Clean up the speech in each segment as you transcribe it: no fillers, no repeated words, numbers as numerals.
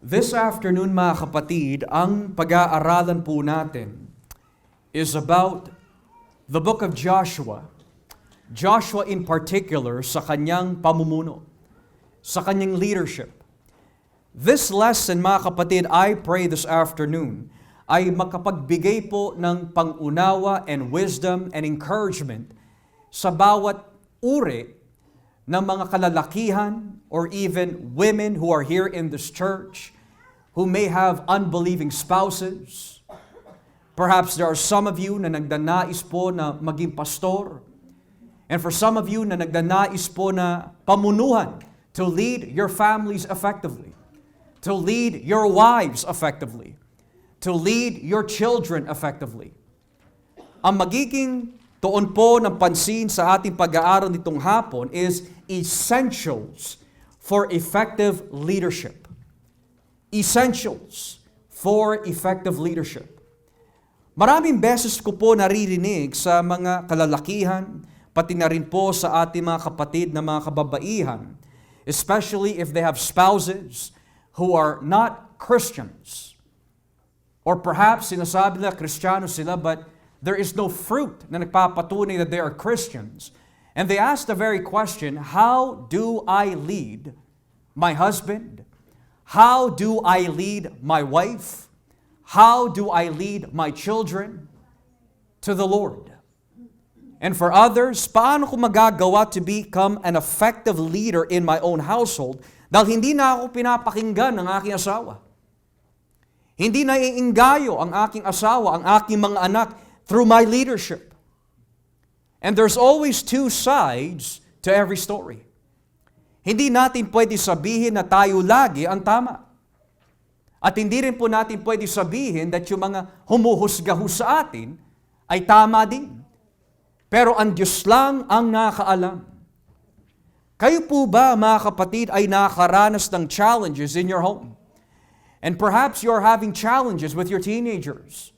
This afternoon, mga kapatid, ang pag-aaralan po natin is about the book of Joshua. Joshua in particular sa kanyang pamumuno, sa kanyang leadership. This lesson, mga kapatid, I pray this afternoon, ay makapagbigay po ng pangunawa and wisdom and encouragement sa bawat uri ng mga kalalakihan or even women who are here in this church who may have unbelieving spouses. Perhaps there are some of you na nagdanais po na maging pastor. And for some of you na nagdanais po na pamunuhan to lead your families effectively, to lead your wives effectively, to lead your children effectively. Ang magiging tuon po ng pansin sa ating pag-aaral nitong hapon is essentials for effective leadership. Essentials for effective leadership. Maraming beses ko po naririnig sa mga kalalakihan, pati na rin po sa ating mga kapatid na mga kababaihan, especially if they have spouses who are not Christians. Or perhaps sinasabi nila Kristiyano sila but there is no fruit na nagpapatunay that they are Christians. And they ask the very question, how do I lead my husband? How do I lead my wife? How do I lead my children to the Lord? And for others, paano ko magagawa to become an effective leader in my own household dahil hindi na ako pinapakinggan ng aking asawa? Hindi na iinggayo ang aking asawa, ang aking mga anak through my leadership. And there's always two sides to every story. Hindi natin pwede sabihin na tayo lagi ang tama. At hindi rin po natin pwede sabihin that yung mga humuhusga sa atin ay tama din. Pero ang Diyos lang ang nakakaalam. Kayo po ba, mga kapatid, ay nakakaranas ng challenges in your home? And perhaps you're having challenges with your teenagers,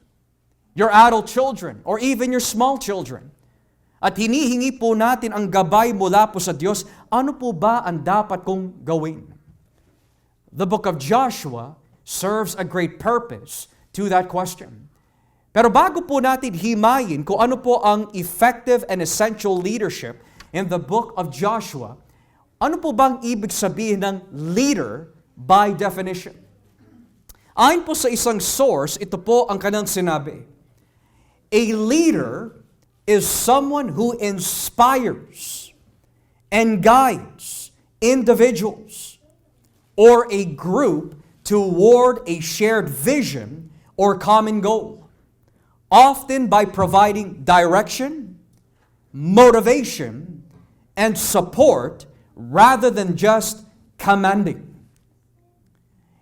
your adult children, or even your small children. At hinihingi po natin ang gabay mula po sa Diyos, ano po ba ang dapat kong gawin? The book of Joshua serves a great purpose to that question. Pero bago po natin himayin kung ano po ang effective and essential leadership in the book of Joshua, ano po bang ibig sabihin ng leader by definition? Ayon po sa isang source, ito po ang kanyang sinabi. A leader is someone who inspires and guides individuals or a group toward a shared vision or common goal, often by providing direction, motivation, and support rather than just commanding.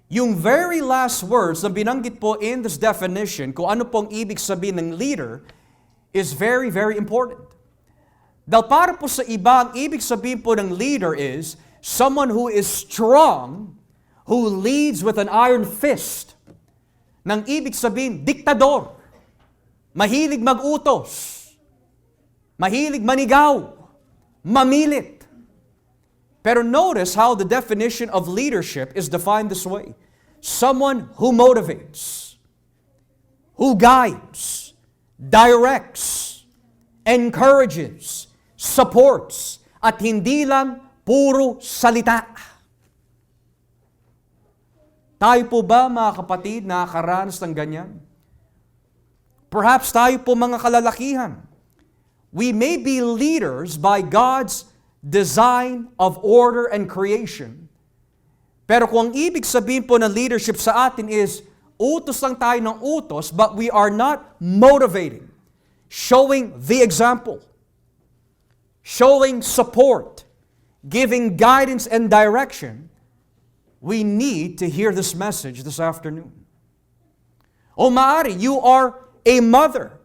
Yung very last words na binanggit po in this definition, kung ano pong ibig sabihin ng leader, is very, very important. Dahil para po sa iba, ang ibig sabihin po ng leader is someone who is strong, who leads with an iron fist. Nang ibig sabihin, diktador, mahilig mag-utos, mahilig manigaw, mamilit. Pero notice how the definition of leadership is defined this way. Someone who motivates, who guides, directs, encourages, supports, at hindi lang puro salita. Tayo po ba, mga kapatid, nakakaranas ng ganyan? Perhaps tayo po mga kalalakihan. We may be leaders by God's design of order and creation. Pero kung ang ibig sabihin po ng leadership sa atin is utos lang tayo ng utos, but we are not motivating, showing the example, showing support, giving guidance and direction, we need to hear this message this afternoon. O maari, you are a mother,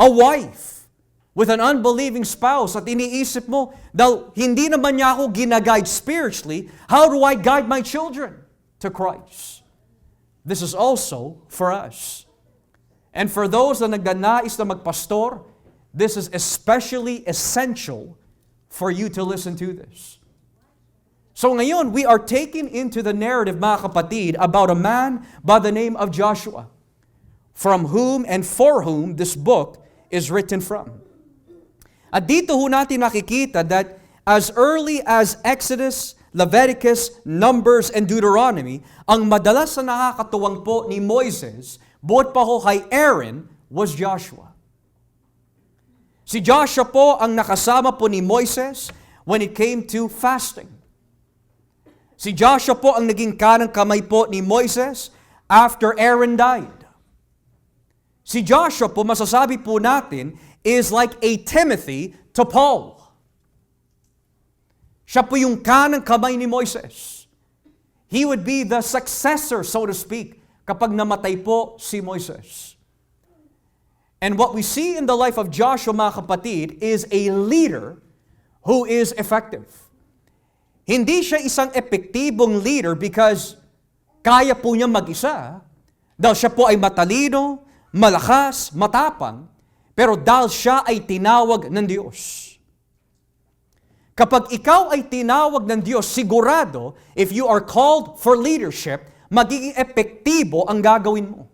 a wife, with an unbelieving spouse at iniisip mo, dahil hindi naman niya ako ginaguide spiritually, how do I guide my children to Christ? This is also for us. And for those na nagdanais na magpastor, this is especially essential for you to listen to this. So ngayon, we are taken into the narrative, mga kapatid, about a man by the name of Joshua, from whom and for whom this book is written from. At dito ho natin nakikita that as early as Exodus, Leviticus, Numbers, and Deuteronomy, ang madalas na nakakatuwang po ni Moises, buot pa ho kay Aaron, was Joshua. Si Joshua po ang nakasama po ni Moises when it came to fasting. Si Joshua po ang naging kanang kamay po ni Moises after Aaron died. Si Joshua po, masasabi po natin, is like a Timothy to Paul. Siya po yung kanang kamay ni Moises. He would be the successor, so to speak, kapag namatay po si Moises. And what we see in the life of Joshua, mga kapatid, is a leader who is effective. Hindi siya isang epektibong leader because kaya po niya mag-isa, dahil siya po ay matalino, malakas, matapang, pero dahil siya ay tinawag ng Diyos. Kapag ikaw ay tinawag ng Diyos, sigurado, if you are called for leadership, magiging epektibo ang gagawin mo.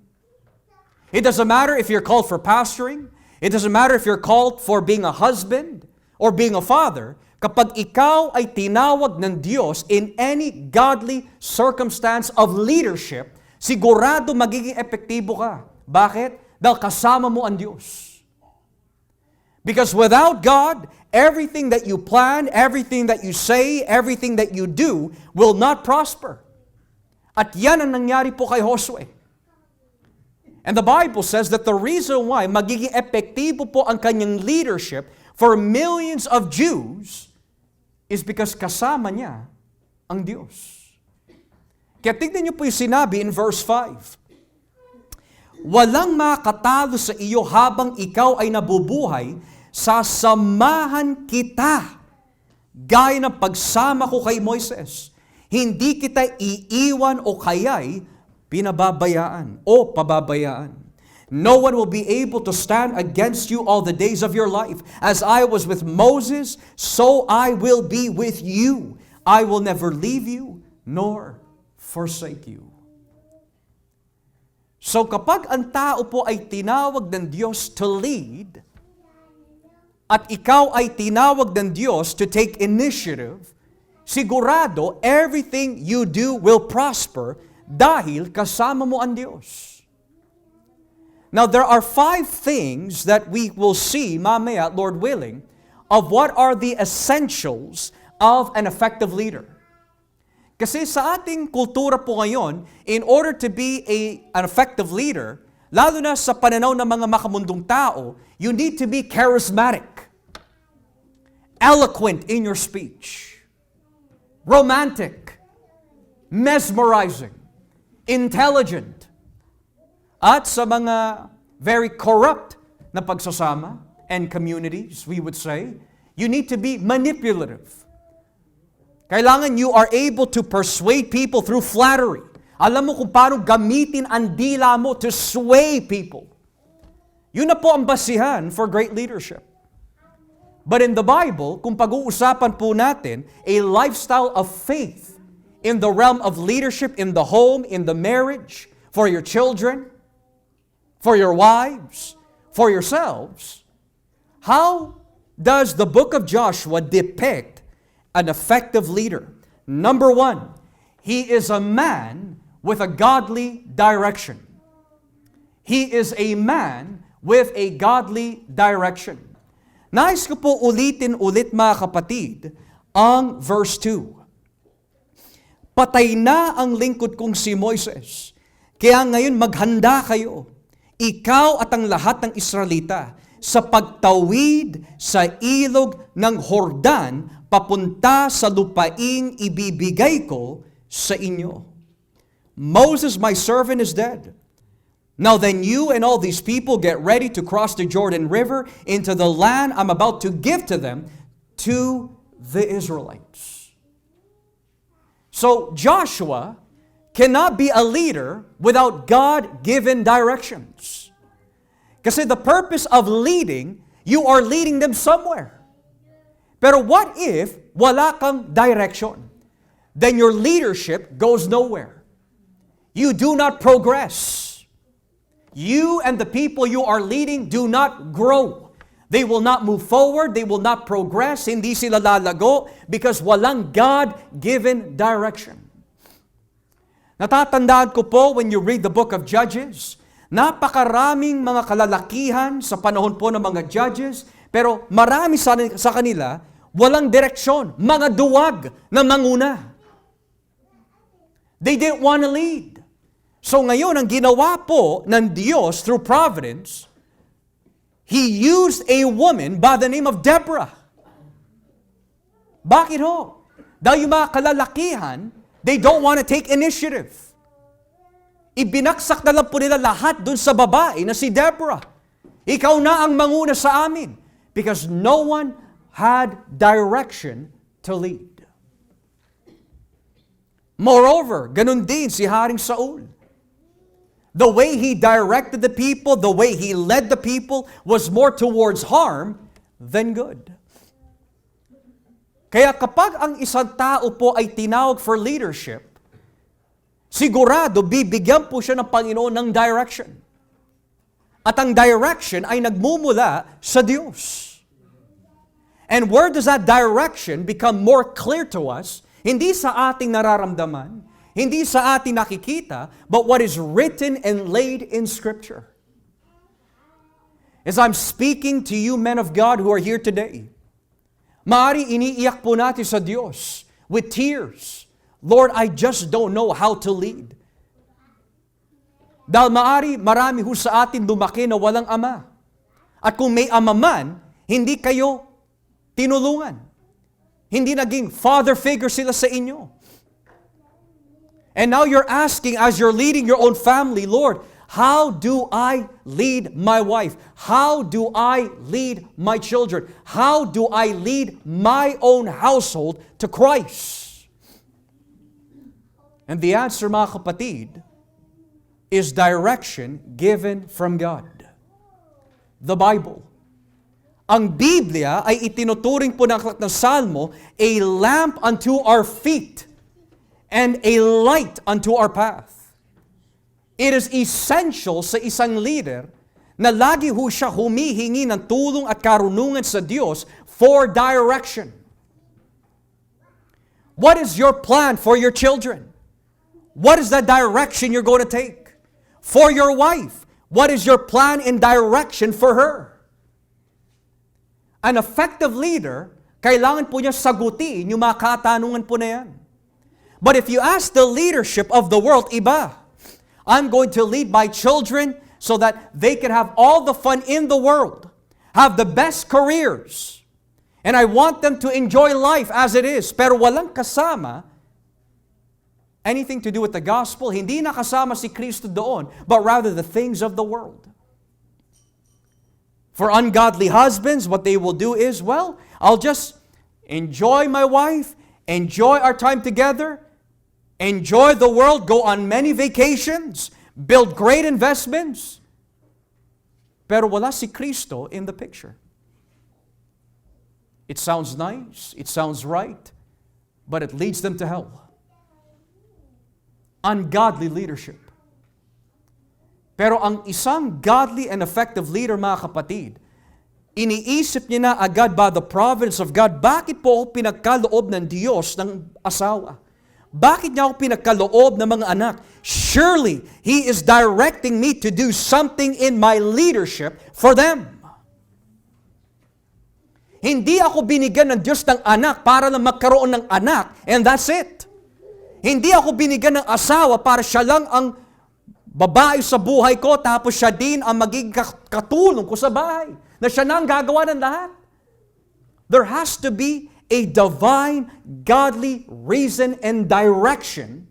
It doesn't matter if you're called for pastoring, it doesn't matter if you're called for being a husband or being a father. Kapag ikaw ay tinawag ng Diyos in any godly circumstance of leadership, sigurado magiging epektibo ka. Bakit? Dahil kasama mo ang Diyos. Because without God, everything that you plan, everything that you say, everything that you do will not prosper. At yan ang nangyari po kay Josue. And the Bible says that the reason why magiging epektibo po ang kanyang leadership for millions of Jews is because kasama niya ang Diyos. Kaya tignan niyo po yung sinabi in verse 5. Walang makatalo sa iyo habang ikaw ay nabubuhay, sasamahan kita. Gaya ng pagsama ko kay Moises. Hindi kita iiwan o kaya'y pinababayaan o pababayaan. No one will be able to stand against you all the days of your life. As I was with Moses, so I will be with you. I will never leave you nor forsake you. So kapag ang tao po ay tinawag ng Diyos to lead, at ikaw ay tinawag ng Diyos to take initiative, sigurado everything you do will prosper dahil kasama mo ang Diyos. Now, there are 5 things that we will see, mamaya, Lord willing, of what are the essentials of an effective leader. Kasi sa ating kultura po ngayon, in order to be an effective leader, lalo na sa pananaw ng mga makamundong tao, you need to be charismatic, eloquent in your speech, romantic, mesmerizing, intelligent, at sa mga very corrupt na pagsasama and communities, we would say, you need to be manipulative. Kailangan you are able to persuade people through flattery. Alam mo kung paano gamitin ang dila mo to sway people. Yun na po ang basihan for great leadership. But in the Bible, kung pag-uusapan po natin, a lifestyle of faith in the realm of leadership in the home, in the marriage, for your children, for your wives, for yourselves, how does the book of Joshua depict an effective leader? Number 1, he is a man with a godly direction. He is a man with a godly direction. Nais ko po ulitin ulit, mga kapatid, ang verse 2. Patay na ang lingkod kong si Moises, kaya ngayon maghanda kayo, ikaw at ang lahat ng Israelita, sa pagtawid sa ilog ng Jordan, papunta sa lupaing ibibigay ko sa inyo. Moses, my servant, is dead. Now then you and all these people get ready to cross the Jordan River into the land I'm about to give to them, to the Israelites. So Joshua cannot be a leader without God-given directions. Kasi the purpose of leading, you are leading them somewhere. Pero what if wala kang direction? then your leadership goes nowhere. You do not progress. You and the people you are leading do not grow. They will not move forward. They will not progress. Hindi sila lalago because walang God-given direction. Natatandaan ko po when you read the book of Judges, napakaraming mga kalalakihan sa panahon po ng mga judges, pero marami sa kanila walang direksyon, mga duwag na manguna. They didn't want to lead. So ngayon, ang ginawa po ng Diyos through providence, He used a woman by the name of Deborah. Bakit ho? Dahil yung mga kalalakihan, they don't want to take initiative. Ibinaksak na lang po nila lahat dun sa babae na si Deborah. Ikaw na ang manguna sa amin. Because no one had direction to lead. Moreover, ganun din si Haring Saul. The way he directed the people, the way he led the people was more towards harm than good. Kaya kapag ang isang tao po ay tinawag for leadership, sigurado bibigyan po siya ng Panginoon ng direction. At ang direction ay nagmumula sa Diyos. And where does that direction become more clear to us? Hindi sa ating nararamdaman, hindi sa ating nakikita, but what is written and laid in Scripture. As I'm speaking to you men of God who are here today, maari iniiyak po natin sa Diyos with tears. Lord, I just don't know how to lead. Dahil marami ho sa atin lumaki na walang ama. At kung may ama man, hindi kayo tinulungan. Hindi naging father figure sila sa inyo. And now you're asking, as you're leading your own family, Lord, how do I lead my wife? How do I lead my children? How do I lead my own household to Christ? And the answer, mga kapatid, is direction given from God. The Bible. Ang Biblia ay itinuturing po ng aklat ng Salmo, a lamp unto our feet and a light unto our path. It is essential sa isang leader na lagi ho siya humihingi ng tulong at karunungan sa Diyos for direction. What is your plan for your children? What is the direction you're going to take? For your wife, what is your plan and direction for her? An effective leader, kailangan po niya sagutin yung mga katanungan po na yan. But if you ask the leadership of the world, iba. I'm going to lead my children so that they can have all the fun in the world, have the best careers, and I want them to enjoy life as it is. Pero walang kasama anything to do with the gospel. Hindi nakasama si Kristo doon, but rather the things of the world. For ungodly husbands, what they will do is, well, I'll just enjoy my wife, enjoy our time together, enjoy the world, go on many vacations, build great investments. Pero wala si Kristo in the picture. It sounds nice, it sounds right, but it leads them to hell. Ungodly leadership. Pero ang isang godly and effective leader, mga kapatid, iniisip niya na agad by the providence of God, bakit po ako pinagkaloob ng Diyos ng asawa? Bakit niya ako pinagkaloob ng mga anak? Surely, He is directing me to do something in my leadership for them. Hindi ako binigyan ng Diyos ng anak para lang magkaroon ng anak, and that's it. Hindi ako binigyan ng asawa para siya lang ang babae sa buhay ko, tapos siya din ang magiging katulong ko sa bahay. Na siya na ang gagawa ng lahat. There has to be a divine, godly reason and direction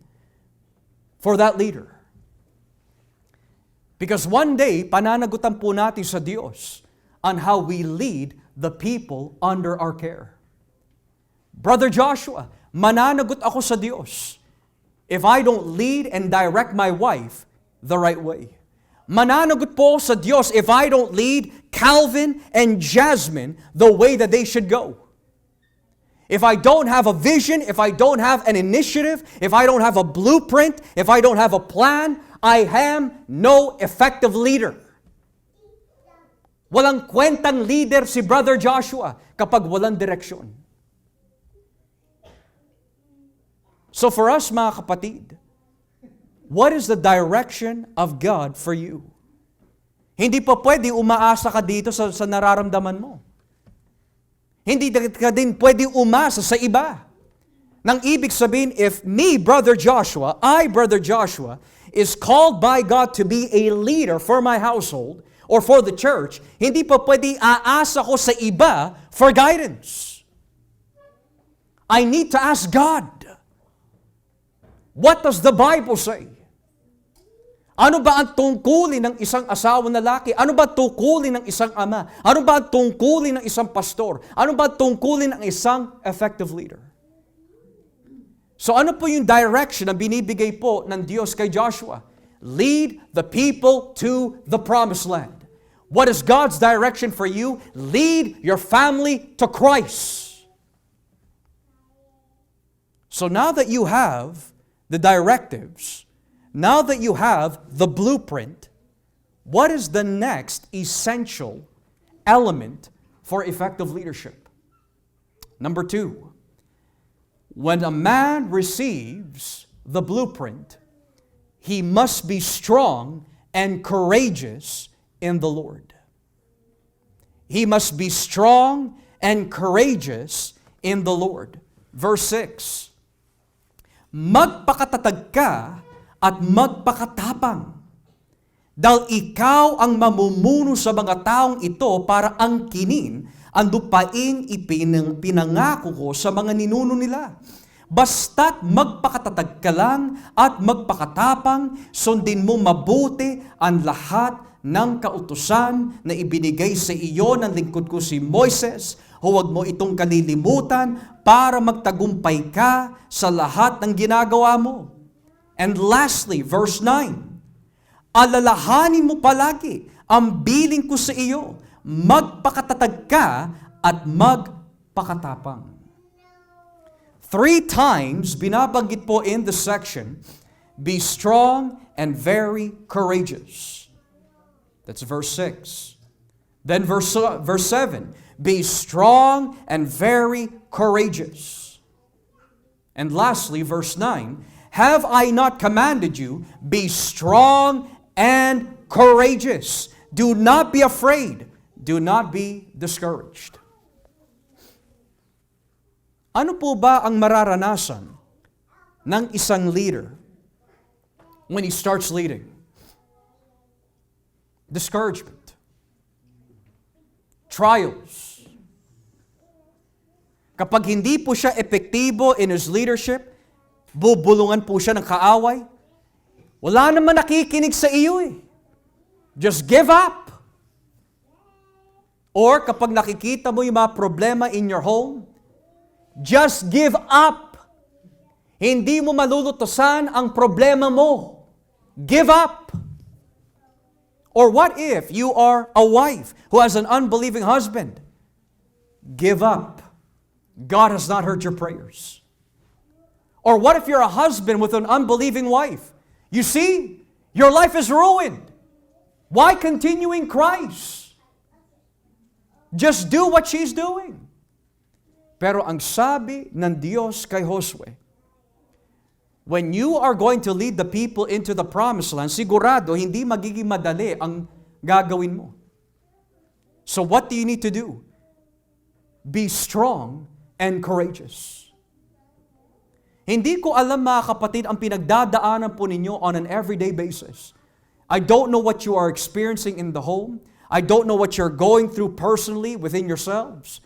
for that leader. Because one day, pananagutan po natin sa Diyos on how we lead the people under our care. Brother Joshua, mananagot ako sa Diyos if I don't lead and direct my wife the right way. Mananagot po sa Diyos if I don't lead Calvin and Jasmine the way that they should go. if I don't have a vision, if I don't have an initiative, if I don't have a blueprint, if I don't have a plan, I am no effective leader. Walang kwentang leader si Brother Joshua kapag walang direksyon. So for us, mga kapatid, what is the direction of God for you? Hindi pa pwede umaasa ka dito sa nararamdaman mo. Hindi ka din pwede umasa sa iba. Nang ibig sabihin, if me, Brother Joshua, Brother Joshua, is called by God to be a leader for my household or for the church, hindi pa pwede aasa ko sa iba for guidance. I need to ask God, what does the Bible say? Ano ba ang tungkulin ng isang asawang lalaki? Ano ba ang tungkulin ng isang ama? Ano ba ang tungkulin ng isang pastor? Ano ba ang tungkulin ng isang effective leader? So ano po yung direction na binibigay po ng Diyos kay Joshua? Lead the people to the promised land. What is God's direction for you? Lead your family to Christ. So now that you have the directives, now that you have the blueprint, what is the next essential element for effective leadership? Number 2, when a man receives the blueprint, he must be strong and courageous in the Lord. He must be strong and courageous in the Lord. Verse 6, magpakatatag ka at magpakatapang. Dahil ikaw ang mamumuno sa mga taong ito para angkinin ang lupaing pinangako ko sa mga ninuno nila. Basta't magpakatatag ka lang at magpakatapang, sundin mo mabuti ang lahat ng kautusan na ibinigay sa iyo ng lingkod ko si Moises. Huwag mo itong kalilimutan para magtagumpay ka sa lahat ng ginagawa mo. And lastly, verse 9, alalahanin mo palagi ang biling ko sa iyo, magpakatatag ka at magpakatapang. 3 times binabanggit po in the section, be strong and very courageous. That's verse 6. Then verse 7, be strong and very courageous. And lastly, verse 9, have I not commanded you, be strong and courageous. Do not be afraid. Do not be discouraged. Ano po ba ang mararanasan ng isang leader when he starts leading? Discouragement. Trials. Kapag hindi po siya epektibo in his leadership, bubulungan po siya ng kaaway. Wala naman nakikinig sa iyo eh. Just give up. Or kapag nakikita mo yung mga problema in your home, just give up. Hindi mo malulutusan ang problema mo. Give up. Or what if you are a wife who has an unbelieving husband? Give up. God has not heard your prayers. Or what if you're a husband with an unbelieving wife? You see, your life is ruined. Why continue in Christ? Just do what she's doing. Pero ang sabi ng Diyos kay Josue, when you are going to lead the people into the promised land, sigurado hindi magiging madali ang gagawin mo. So what do you need to do? Be strong and courageous. Hindi ko alam mga kapatid ang pinagdadaanan po ninyo on an everyday basis. I don't know what you are experiencing in the home. I don't know what you're going through personally within yourselves.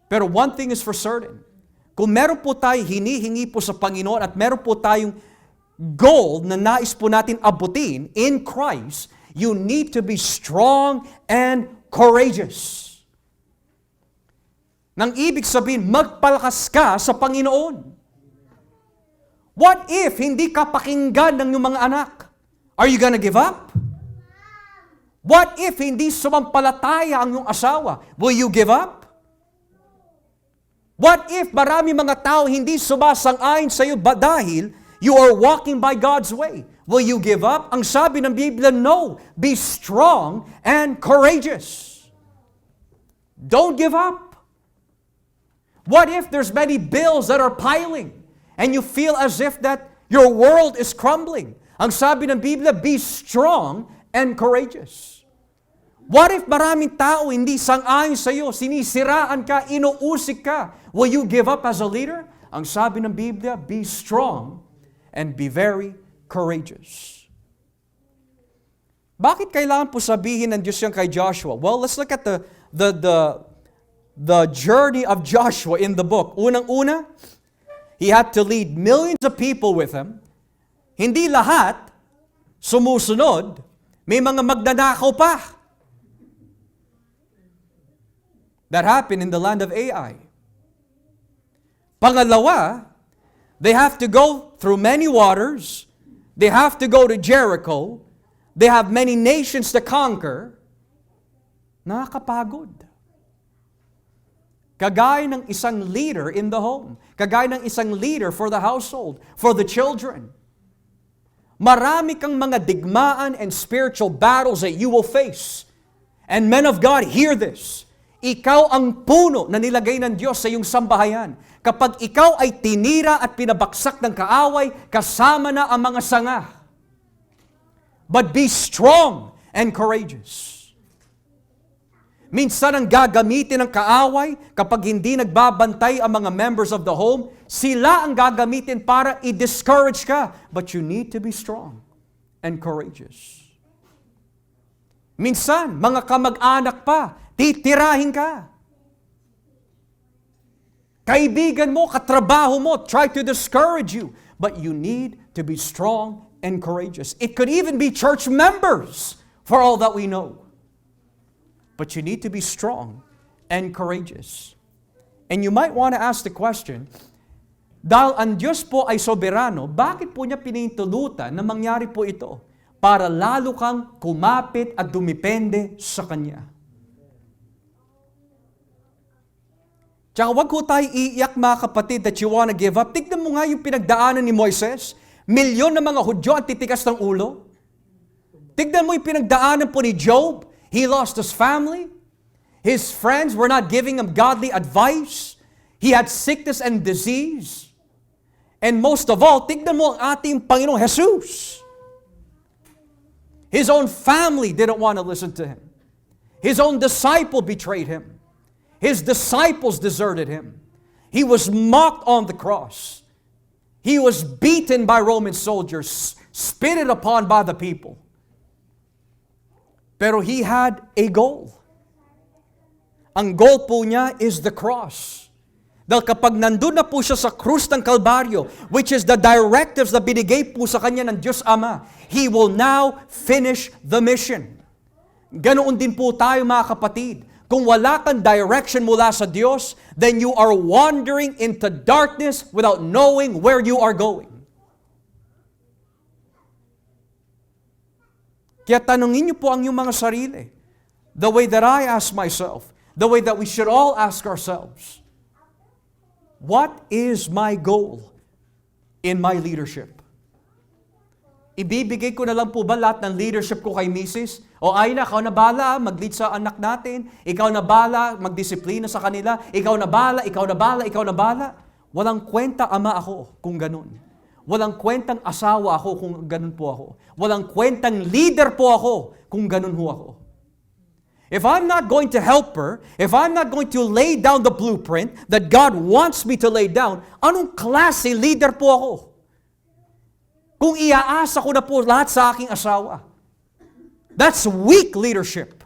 Pero one thing is for certain. Kung meron po tayo hinihingi po sa Panginoon at meron po tayong goal na nais po natin abutin in Christ, you need to be strong and courageous. Nang ibig sabihin, magpalakas ka sa Panginoon. What if hindi ka pakinggan ng iyong mga anak? Are you gonna give up? What if hindi sumampalataya ang iyong asawa? Will you give up? What if marami mga tao hindi sumasang-ayon sa iyo dahil you are walking by God's way? Will you give up? Ang sabi ng Biblia, no. Be strong and courageous. Don't give up. What if there's many bills that are piling and you feel as if that your world is crumbling? Ang sabi ng Biblia, be strong and courageous. What if maraming tao hindi sang-ayon sa iyo, sinisiraan ka, inuusik ka? Will you give up as a leader? Ang sabi ng Biblia, be strong and be very courageous. Bakit kailangan po sabihin ng Diyos yan kay Joshua? Well, let's look at the journey of Joshua in the book. Unang-una, he had to lead millions of people with him. Hindi lahat sumusunod. May mga magnanakaw pa. That happened in the land of Ai. Pangalawa, they have to go through many waters. They have to go to Jericho. They have many nations to conquer. Nakakapagod. Kagaya ng isang leader in the home. Kagaya ng isang leader for the household, for the children. Marami kang mga digmaan and spiritual battles that you will face. And men of God, hear this. Ikaw ang puno na nilagay ng Diyos sa iyong sambahayan. Kapag ikaw ay tinira at pinabaksak ng kaaway, kasama na ang mga sanga. But be strong and courageous. Minsan ang gagamitin ng kaaway kapag hindi nagbabantay ang mga members of the home, sila ang gagamitin para i-discourage ka. But you need to be strong and courageous. Minsan, mga kamag-anak pa, titirahin ka. Kaibigan mo, katrabaho mo, try to discourage you. But you need to be strong and courageous. It could even be church members, for all that we know. But you need to be strong and courageous. And you might want to ask the question, dahil ang Diyos po ay soberano, bakit po niya pinintulutan na mangyari po ito? Para lalo kang kumapit at dumipende sa Kanya. Tsaka wag ko tayo iiyak mga kapatid that you wanna give up. Tignan mo nga yung pinagdaanan ni Moises. Milyon na mga Hudyo ang titikas ng ulo. Tignan mo yung pinagdaanan po ni Job. He lost his family. His friends were not giving him godly advice. He had sickness and disease. And most of all, tignan mo ang ating Panginoong Jesus. His own family didn't want to listen to him. His own disciple betrayed him. His disciples deserted him. He was mocked on the cross. He was beaten by Roman soldiers, spitted upon by the people. Pero he had a goal. Ang goal po niya is the cross. Dahil kapag nandun na po siya sa krus ng Kalbaryo, which is the directives na binigay po sa kanya ng Diyos Ama, He will now finish the mission. Ganoon din po tayo mga kapatid. Kung wala kang direction mula sa Diyos, then you are wandering into darkness without knowing where you are going. Kaya tanungin niyo po ang iyong mga sarili. The way that I ask myself, the way that we should all ask ourselves. What is my goal in my leadership? Ibibigay ko na lang po ba lahat ng leadership ko kay Mrs.? O ay na, ikaw na bala, mag-lead sa anak natin. Ikaw na bala, magdisiplina sa kanila. Ikaw na bala, ikaw na bala, ikaw na bala. Walang kwenta ama ako kung ganun. Walang kwentang asawa ako kung ganun po ako. Walang kwentang leader po ako kung ganun ho ako. If I'm not going to help her, if I'm not going to lay down the blueprint that God wants me to lay down, anong klase leader po ako? Kung iaasa ko na po lahat sa aking asawa. That's weak leadership.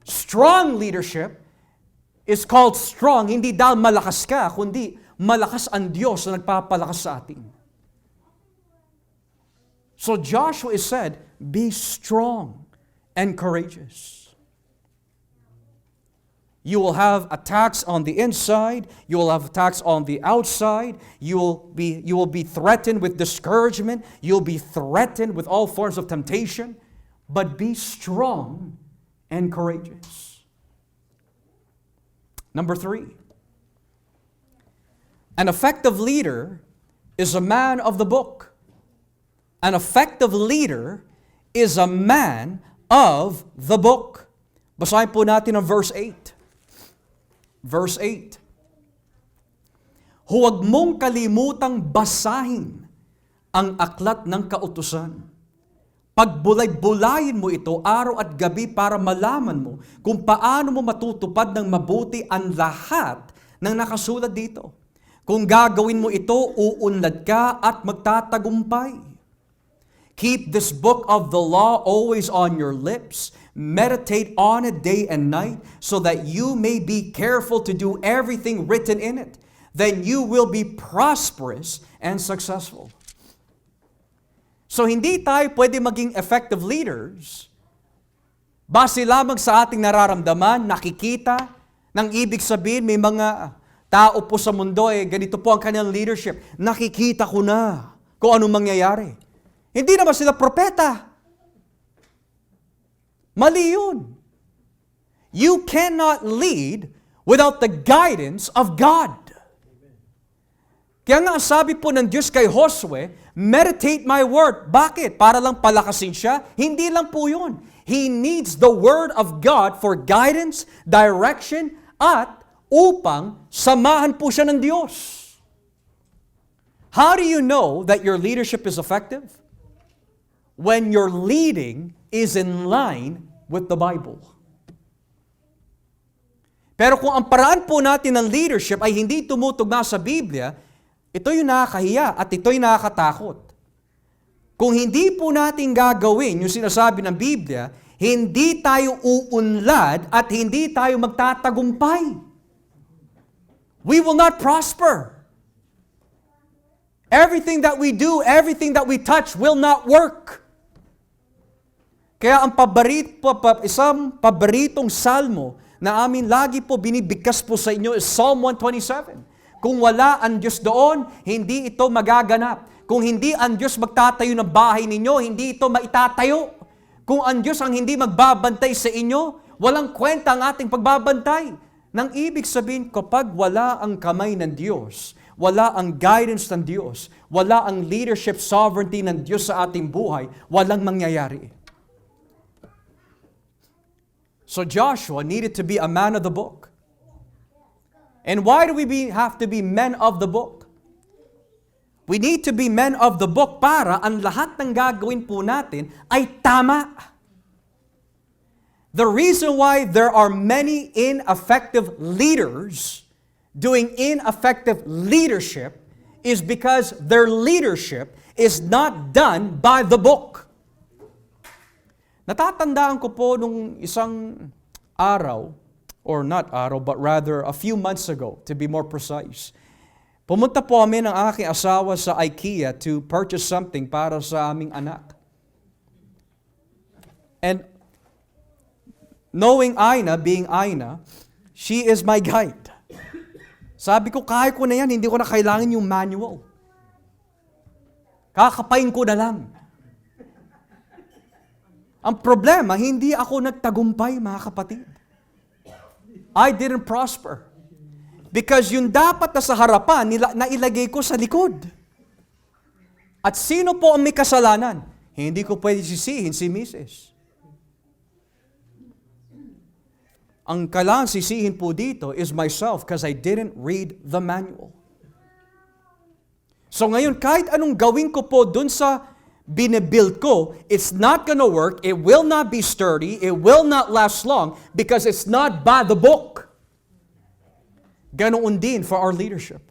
Strong leadership is called strong, hindi dahil malakas ka, kundi malakas ang Diyos na nagpapalakas sa atin. So Joshua is said, be strong and courageous. You will have attacks on the inside. You will have attacks on the outside. You will be threatened with discouragement. You'll be threatened with all forms of temptation. But be strong and courageous. Number 3. An effective leader is a man of the book. An effective leader is a man of the book. Basahin po natin ang verse 8. Verse 8. Huwag mong kalimutang basahin ang aklat ng kautusan. Pagbulay-bulayin mo ito araw at gabi para malaman mo kung paano mo matutupad ng mabuti ang lahat ng nakasulat dito. Kung gagawin mo ito, uunlad ka at magtatagumpay. Keep this book of the law always on your lips. Meditate on it day and night so that you may be careful to do everything written in it. Then you will be prosperous and successful. So hindi tayo pwede maging effective leaders base lamang sa ating nararamdaman, nakikita, nang ibig sabihin may mga tao po sa mundo ganito po ang kanilang leadership. Nakikita ko na kung anong mangyayari. Hindi naman sila propeta. Mali yun. You cannot lead without the guidance of God. Kaya nga sabi po ng Diyos kay Josue, meditate my word. Bakit? Para lang palakasin siya? Hindi lang po yun. He needs the word of God for guidance, direction, at upang samahan po siya ng Diyos. How do you know that your leadership is effective? When your leading is in line with the Bible. Pero kung ang paraan po natin ng leadership ay hindi tumutugma sa Biblia, ito yung nakakahiya at ito yung nakakatakot. Kung hindi po natin gagawin yung sinasabi ng Biblia, hindi tayo uunlad at hindi tayo magtatagumpay. We will not prosper. Everything that we do, everything that we touch will not work. Kaya ang isang paboritong salmo na amin lagi po binibigkas po sa inyo is Psalm 127. Kung wala ang Diyos doon, hindi ito magaganap. Kung hindi ang Diyos magtatayo ng bahay ninyo, hindi ito maitatayo. Kung ang Diyos ang hindi magbabantay sa inyo, walang kwenta ang ating pagbabantay. Nang ibig sabihin, kapag wala ang kamay ng Diyos, wala ang guidance ng Diyos, wala ang leadership sovereignty ng Diyos sa ating buhay, walang mangyayari. So Joshua needed to be a man of the book. And why do we have to be men of the book? We need to be men of the book para ang lahat ng gagawin po natin ay tama. The reason why there are many ineffective leaders doing ineffective leadership is because their leadership is not done by the book. Natatandaan ko po nung isang araw, or not araw, but rather a few months ago, to be more precise. Pumunta po kami ng aking asawa sa IKEA to purchase something para sa aming anak. And knowing Aina, being Aina, she is my guide. Sabi ko, kaya ko na yan, hindi ko na kailangan yung manual. Kakapain ko na lang. Ang problema, hindi ako nagtagumpay, mga kapatid. I didn't prosper. Because yung dapat na sa harapan, nailagay ko sa likod. At sino po ang may kasalanan? Hindi ko pwede sisihin si Mrs. Ang kailangan sisihin po dito is myself because I didn't read the manual. So ngayon, kahit anong gawin ko po dun sa binibuild ko, it's not gonna work, it will not be sturdy, it will not last long because it's not by the book. Ganoon din for our leadership.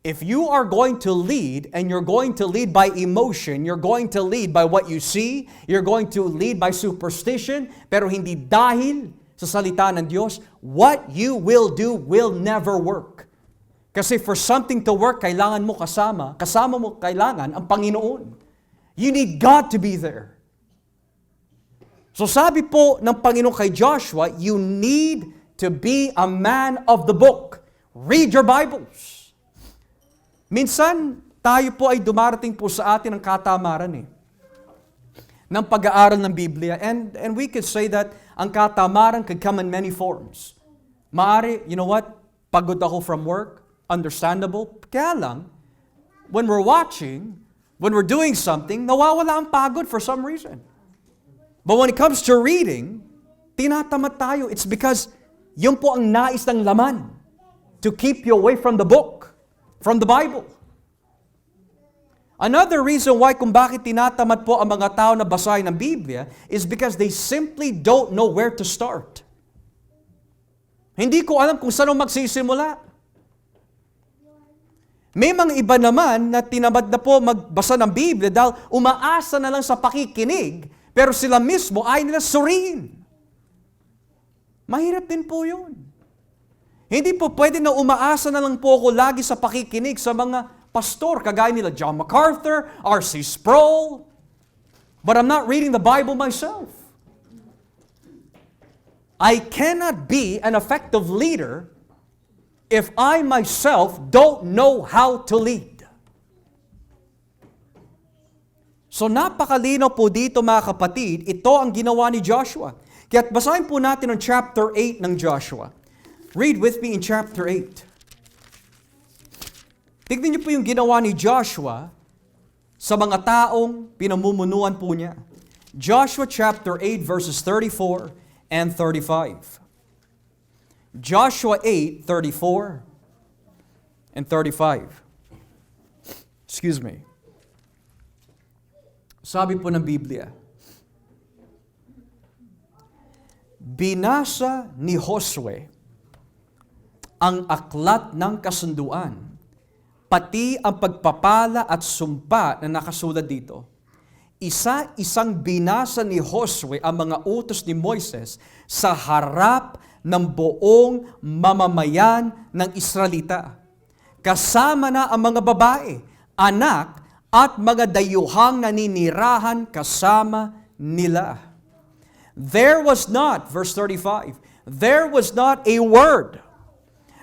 If you are going to lead and you're going to lead by emotion, you're going to lead by what you see, you're going to lead by superstition, pero hindi dahil sa salita ng Diyos, what you will do will never work. Kasi for something to work, kailangan mo kasama mo kailangan ang Panginoon. You need God to be there. So sabi po ng Panginoon kay Joshua, you need to be a man of the book. Read your Bibles. Minsan, tayo po ay dumarating po sa atin ng katamaran ng pag-aaral ng Biblia. And we could say that ang katamaran could come in many forms. Maari, you know what? Pagod ako from work, understandable. Kaya lang, when we're watching, when we're doing something, nawawala ang pagod for some reason. But when it comes to reading, tinatamad tayo. It's because yun po ang nais ng laman to keep you away from the book, from the Bible. Another reason why kung bakit tinatamad po ang mga tao na basahin ng Biblia is because they simply don't know where to start. Hindi ko alam kung saan magsisimula. May mga iba naman na tinamad na po magbasa ng Biblia dahil umaasa na lang sa pakikinig, pero sila mismo ay nila suriin. Mahirap din po yun. Hindi po pwede na umaasa na lang po ako lagi sa pakikinig sa mga pastor, kagaya nila John MacArthur, R.C. Sproul, but I'm not reading the Bible myself. I cannot be an effective leader if I myself don't know how to lead. So napakalinaw po dito mga kapatid, ito ang ginawa ni Joshua. Kaya't basahin po natin ang chapter 8 ng Joshua. Read with me in chapter 8. Tignan niyo po yung ginawa ni Joshua sa mga taong pinamumunuan po niya. Joshua chapter 8 verses 34 and 35. Joshua 8, 34 and 35. Excuse me. Sabi po ng Biblia, binasa ni Josue ang aklat ng kasunduan, pati ang pagpapala at sumpa na nakasulat dito. Isa-isang binasa ni Josue ang mga utos ni Moises sa harap ng buong mamamayan ng Israelita. Kasama na ang mga babae, anak, at mga dayuhang naninirahan kasama nila. There was not, verse 35, there was not a word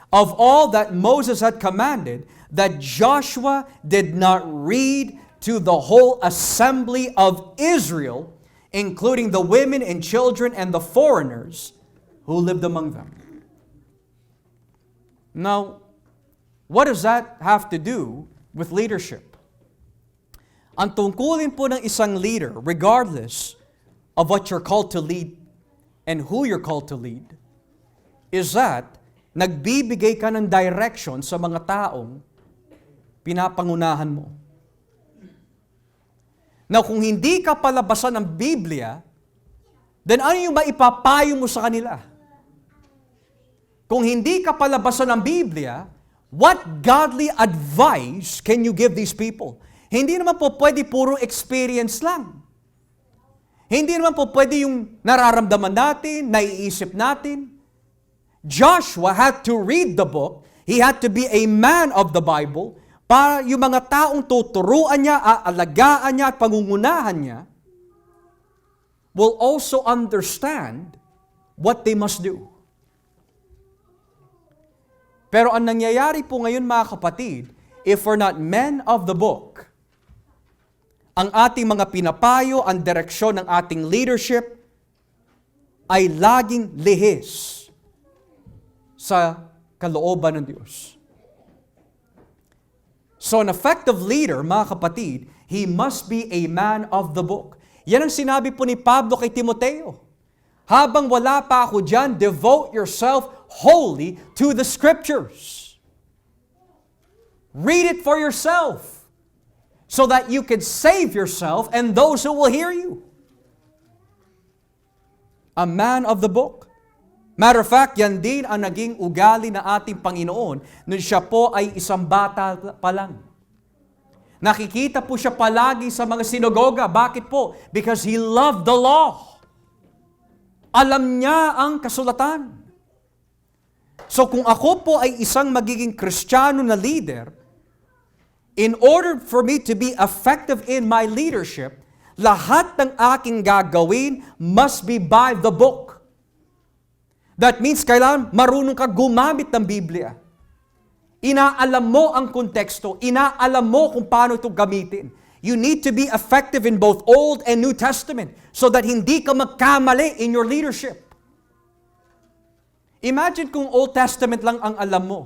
of all that Moses had commanded that Joshua did not read to the whole assembly of Israel, including the women and children and the foreigners who lived among them. Now, what does that have to do with leadership? Ang tungkulin po ng isang leader, regardless of what you're called to lead and who you're called to lead, is that nagbibigay ka ng direction sa mga taong pinapangunahan mo. Now, kung hindi ka palabasan ng Biblia, then ano yung maipapayo mo sa kanila? Kung hindi ka palabasan ng Biblia, what godly advice can you give these people? Hindi naman po pwede puro experience lang. Hindi naman po pwede yung nararamdaman natin, naiisip natin. Joshua had to read the book. He had to be a man of the Bible para yung mga taong tuturuan niya, aalagaan niya at pangungunahan niya will also understand what they must do. Pero ang nangyayari po ngayon mga kapatid, if we're not men of the book, ang ating mga pinapayo, ang direksyon ng ating leadership ay laging lihis sa kalooban ng Diyos. So an effective leader, mga kapatid, he must be a man of the book. Yan ang sinabi po ni Pablo kay Timoteo. Habang wala pa ako dyan, devote yourself wholly to the Scriptures. Read it for yourself so that you can save yourself and those who will hear you. A man of the book. Matter of fact, yan din ang naging ugali na ating Panginoon nung siya po ay isang bata pa lang. Nakikita po siya palagi sa mga sinagoga. Bakit po? Because he loved the law. Alam niya ang kasulatan. So kung ako po ay isang magiging Kristiyano na leader, in order for me to be effective in my leadership, lahat ng aking gagawin must be by the book. That means kailangan marunong ka gumamit ng Biblia. Inaalam mo ang konteksto. Inaalam mo kung paano ito gamitin. You need to be effective in both Old and New Testament so that hindi ka magkamali in your leadership. Imagine kung Old Testament lang ang alam mo.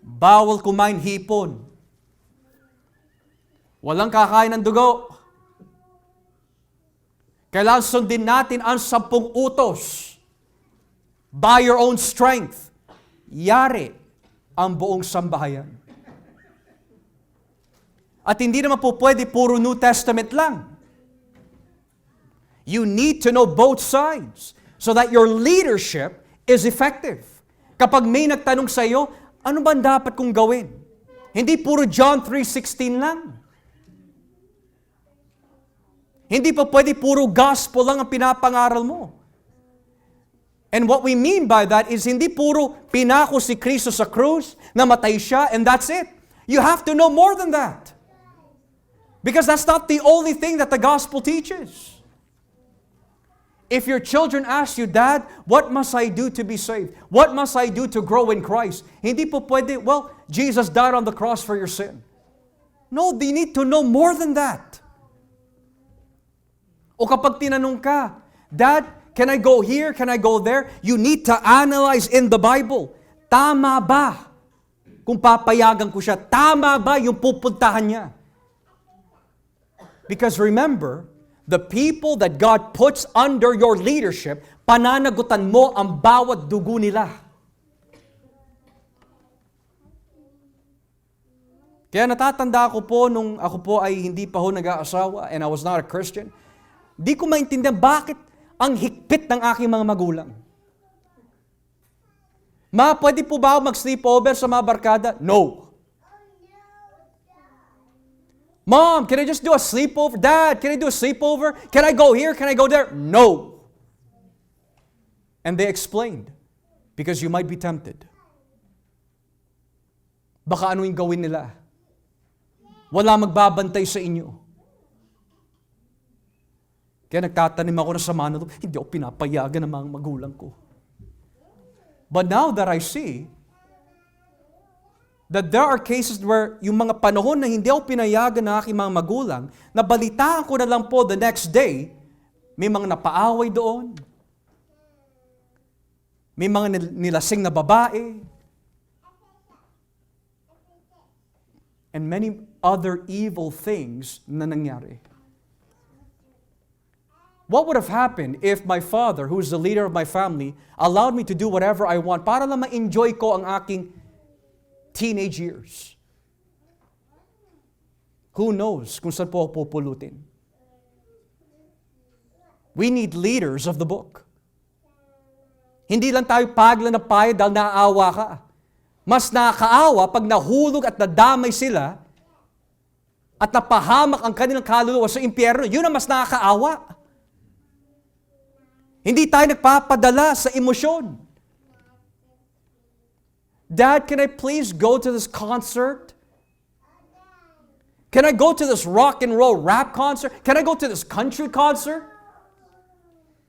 Bawal kumain hipon. Walang kakain ng dugo. Kailangan sundin natin ang 10 utos. By your own strength. Yari ang buong sambahayan. At hindi naman po pwede puro New Testament lang. You need to know both sides so that your leadership is effective. Kapag may nagtanong sa iyo, ano ba dapat kong gawin? Hindi puro John 3:16 lang. Hindi pa pwede puro gospel lang ang pinapangaral mo. And what we mean by that is hindi puro pinako si Kristo sa krus, namatay siya, and that's it. You have to know more than that. Because that's not the only thing that the gospel teaches. If your children ask you, Dad, what must I do to be saved? What must I do to grow in Christ? Hindi po pwede, well, Jesus died on the cross for your sin. No, they need to know more than that. O kapag tinanong ka, Dad, can I go here? Can I go there? You need to analyze in the Bible. Tama ba? Kung papayagan ko siya, tama ba yung pupuntahan niya? Because remember, the people that God puts under your leadership, pananagutan mo ang bawat dugo nila. Kaya natatanda ko po nung ako po ay hindi pa ho nag-aasawa and I was not a Christian. Di ko maintindihan bakit ang higpit ng aking mga magulang. Pwede po ba ako mag-sleepover sa mga barkada? No. Mom, can I just do a sleepover? Dad, can I do a sleepover? Can I go here? Can I go there? No. And they explained, because you might be tempted. Baka ano yung gawin nila? Wala magbabantay sa inyo. Kaya nagtatanim ako na sama na ito, hindi ako pinapayagan ng mga magulang ko. But now that I see that there are cases where yung mga panahon na hindi ako pinayagan ng aking mga magulang, nabalitaan ko na lang po the next day, may mga napaaway doon, may mga nilasing na babae, and many other evil things na nangyari. What would have happened if my father, who is the leader of my family, allowed me to do whatever I want para lang ma-enjoy ko ang aking teenage years? Who knows kung saan po ako pupulutin? We need leaders of the book. Hindi lang tayo paglan na payad dahil naaawa ka. Mas nakakaawa pag nahulog at nadamay sila at napahamak ang kanilang kaluluwa sa impyerno. Yun ang mas nakakaawa. Hindi tayo nagpapadala sa emosyon. Dad, can I please go to this concert? Can I go to this rock and roll rap concert? Can I go to this country concert?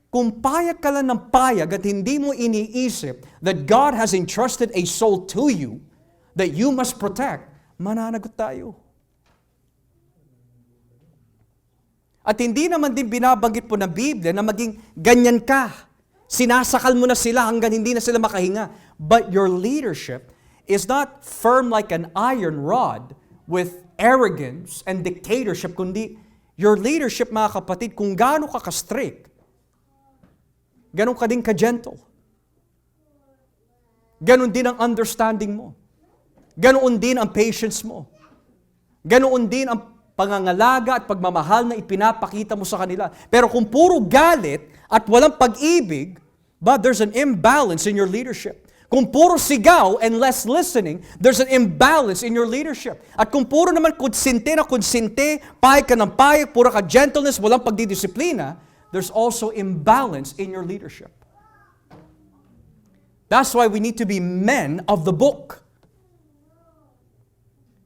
Kung payag ka lang ng payag at hindi mo iniisip that God has entrusted a soul to you that you must protect, mananagot tayo. At hindi naman din binabanggit po ng Biblia na maging ganyan ka. Sinasakal mo na sila hanggang hindi na sila makahinga. But your leadership is not firm like an iron rod with arrogance and dictatorship, kundi your leadership, mga kapatid, kung gaano ka ka-strict, ganon ka din ka-gentle. Ganon din ang understanding mo. Ganon din ang patience mo. Ganon din ang pangangalaga at pagmamahal na ipinapakita mo sa kanila. Pero kung puro galit at walang pag-ibig, but there's an imbalance in your leadership. Kung puro sigaw and less listening, there's an imbalance in your leadership. At kung puro naman konsinte na konsinte, payag ka ng payag, puro ka gentleness, walang pagdidisiplina, there's also imbalance in your leadership. That's why we need to be men of the book.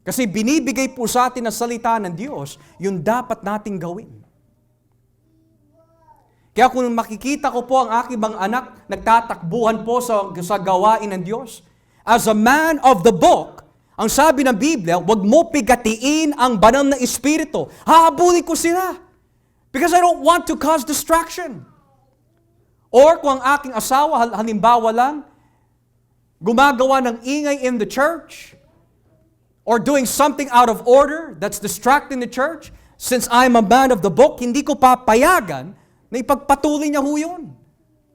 Kasi binibigay po sa atin ang salita ng Diyos, yung dapat nating gawin. Kaya kung makikita ko po ang aking mga anak, nagtatakbuhan po sa gawain ng Diyos, as a man of the book, ang sabi ng Biblia, huwag mo pigatiin ang banal na espiritu. Hahabulin ko sila. Because I don't want to cause distraction. Or kung ang aking asawa, halimbawa lang, gumagawa ng ingay in the church, or doing something out of order that's distracting the church, since I'm a man of the book, hindi ko papayagan na ipagpatuloy niya ho yun.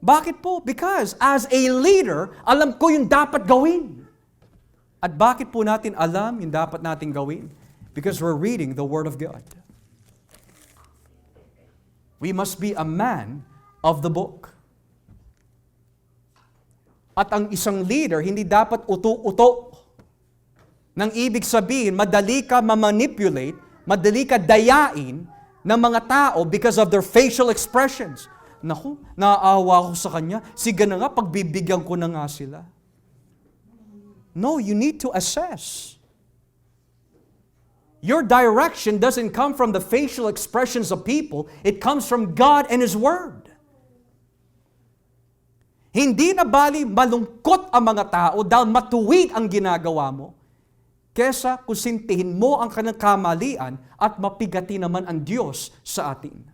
Bakit po? Because as a leader, alam ko yung dapat gawin. At bakit po natin alam yung dapat natin gawin? Because we're reading the Word of God. We must be a man of the book. At ang isang leader, hindi dapat uto-uto. Nang ibig sabihin, madali ka ma-manipulate, madali ka dayain ng mga tao because of their facial expressions. Naku, naaawa ko sa kanya. Sige na nga, pagbibigyan ko na nga sila. No, you need to assess. Your direction doesn't come from the facial expressions of people. It comes from God and His Word. Hindi na bali malungkot ang mga tao dahil matuwid ang ginagawa mo, kesa kusintihin mo ang kanilang kamalian at mapigati naman ang Diyos sa atin.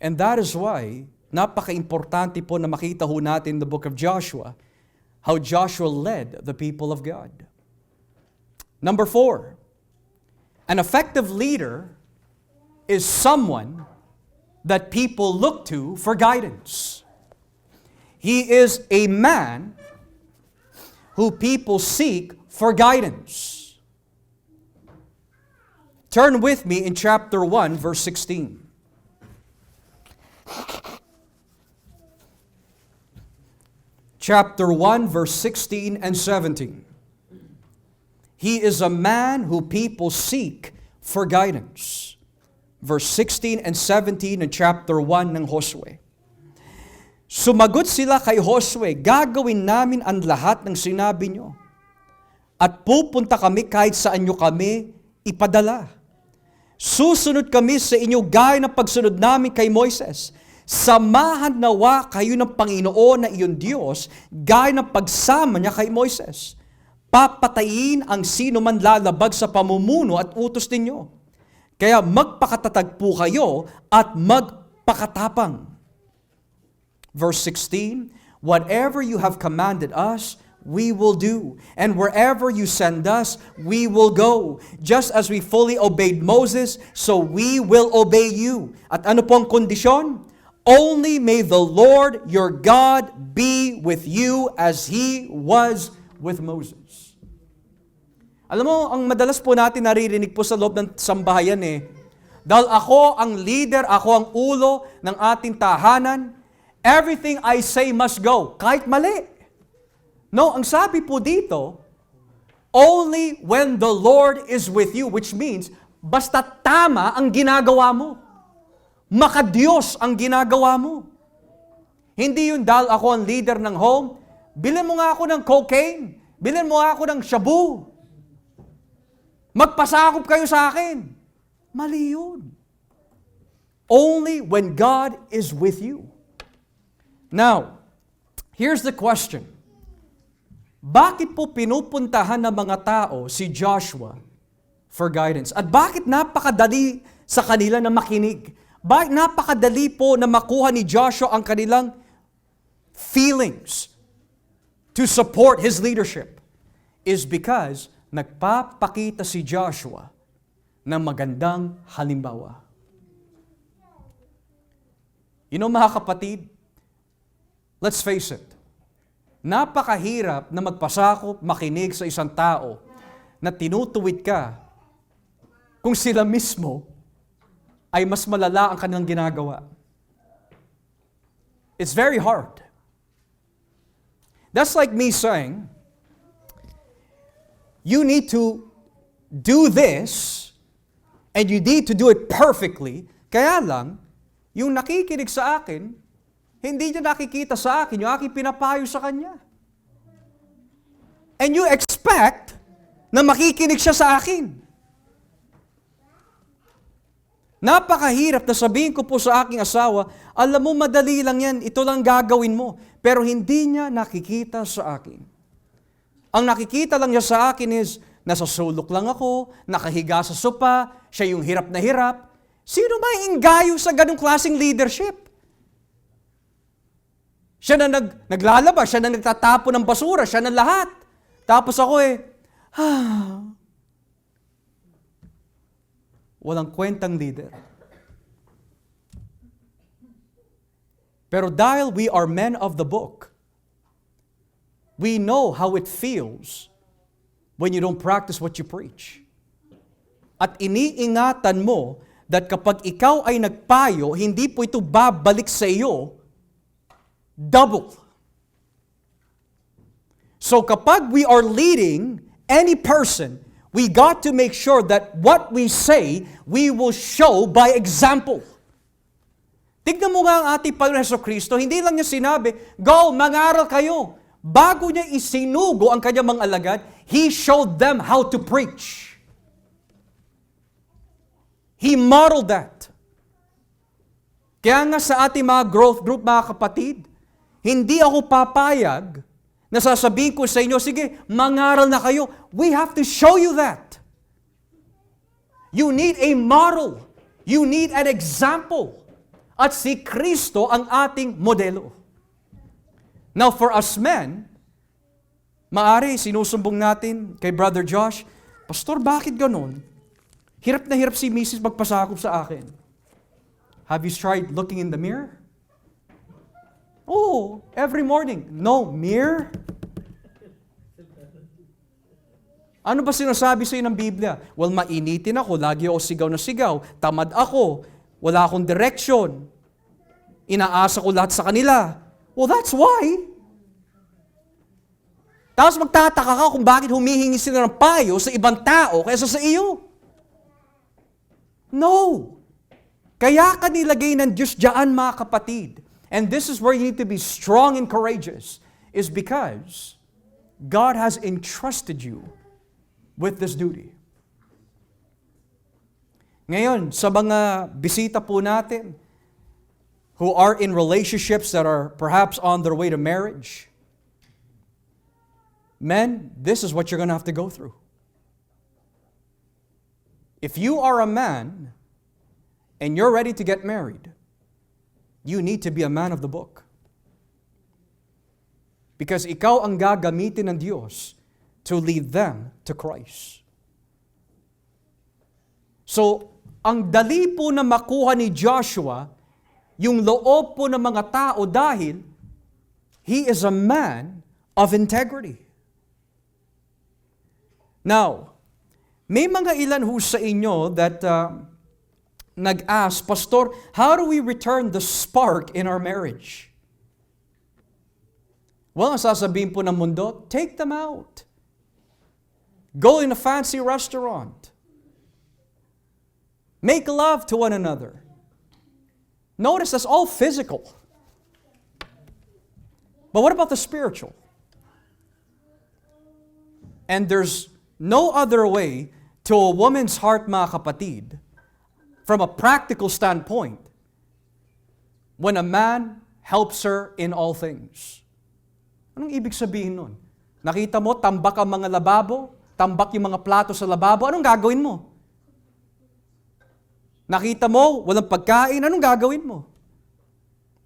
And that is why, napaka-importante po na makita ho natin in the book of Joshua, how Joshua led the people of God. Number 4, an effective leader is someone that people look to for guidance. He is a man who people seek for guidance. Turn with me in chapter 1, verse 16. Chapter 1, verse 16 and 17. He is a man who people seek for guidance. Verse 16 and 17 in chapter 1 ng Josue. Sumagot sila kay Josue, gagawin namin ang lahat ng sinabi nyo. At pupunta kami kahit saan nyo kami ipadala. Susunod kami sa inyo gaya ng pagsunod namin kay Moises. Samahan nawa kayo ng Panginoon na iyong Diyos gaya ng pagsama niya kay Moises. Papatayin ang sino man lalabag sa pamumuno at utos ninyo. Kaya magpakatatag po kayo at magpakatapang. Verse 16, whatever you have commanded us, we will do. And wherever you send us, we will go. Just as we fully obeyed Moses, so we will obey you. At ano pong kondisyon? Only may the Lord your God be with you as He was with Moses. Alam mo, ang madalas po natin naririnig po sa loob ng sambahayan dahil ako ang leader, ako ang ulo ng ating tahanan, everything I say must go, kahit mali. No, ang sabi po dito, only when the Lord is with you, which means, basta tama ang ginagawa mo. Makadiyos ang ginagawa mo. Hindi yun dahil ako ang leader ng home, bilhin mo nga ako ng cocaine, bilhin mo nga ako ng shabu. Magpasakop kayo sa akin. Mali yun. Only when God is with you. Now, here's the question. Bakit po pinupuntahan ng mga tao si Joshua for guidance? At bakit napakadali sa kanila na makinig? Bakit napakadali po na makuha ni Joshua ang kanilang feelings to support his leadership? Is because nagpapakita si Joshua ng magandang halimbawa. You know, mga kapatid, let's face it, napakahirap na magpasakop, makinig sa isang tao na tinutuwid ka kung sila mismo ay mas malala ang kanilang ginagawa. It's very hard. That's like me saying, you need to do this and you need to do it perfectly. Kaya lang, yung nakikinig sa akin, hindi niya nakikita sa akin yung aking pinapayo sa kanya. And you expect na makikinig siya sa akin. Napakahirap na sabihin ko po sa aking asawa, alam mo, madali lang yan, ito lang gagawin mo. Pero hindi niya nakikita sa akin. Ang nakikita lang niya sa akin is, nasa sulok lang ako, nakahiga sa sopa, siya yung hirap na hirap. Sino ba inggayo sa ganung klaseng leadership? Siya na naglalaba, siya na nagtatapo ng basura, siya na lahat. Tapos ako walang kwentang leader. Pero dahil we are men of the book, we know how it feels when you don't practice what you preach. At iniingatan mo that kapag ikaw ay nagpayo, hindi po ito babalik sa iyo double. So kapag we are leading any person, we got to make sure that what we say, we will show by example. Tignan mo nga ang ating Panginoon Jesucristo, hindi lang niya sinabi, go, mangaral kayo. Bago niya isinugo ang kanyang mga alagad, He showed them how to preach. He modeled that. Kaya nga sa ating mga growth group, mga kapatid, hindi ako papayag na sasabihin ko sa inyo, sige, mangaral na kayo. We have to show you that. You need a model. You need an example. At si Kristo ang ating modelo. Now for us men, maari sinusumbong natin kay Brother Josh, Pastor, bakit ganon? Hirap na hirap si Mrs. magpasakop sa akin. Have you tried looking in the mirror? Oh, every morning. No, mirror? Ano ba sinasabi sa iyo ng Biblia? Well, mainitin ako, lagi ako sigaw na sigaw, tamad ako, wala akong direction, inaasa ko lahat sa kanila. Well, that's why. Tapos magtataka ka kung bakit humihingi sila ng payo sa ibang tao kaysa sa iyo. No. Kaya ka nilagay ng Diyos dyan, mga kapatid. And this is where you need to be strong and courageous, is because God has entrusted you with this duty. Ngayon, sa mga bisita po natin who are in relationships that are perhaps on their way to marriage, men, this is what you're going to have to go through. If you are a man and you're ready to get married, you need to be a man of the book. Because ikaw ang gagamitin ng Diyos to lead them to Christ. So, ang dali po na makuha ni Joshua yung loob po ng mga tao dahil he is a man of integrity. Now, may mga ilan ho sa inyo that nag-ask, Pastor, how do we return the spark in our marriage? Well, ang sasabihin po ng mundo, take them out. Go in a fancy restaurant. Make love to one another. Notice that's all physical. But what about the spiritual? And there's no other way to a woman's heart, mga kapatid, from a practical standpoint, when a man helps her in all things. Anong ibig sabihin nun? Nakita mo, tambak ang mga lababo, tambak yung mga plato sa lababo, anong gagawin mo? Nakita mo, walang pagkain, anong gagawin mo?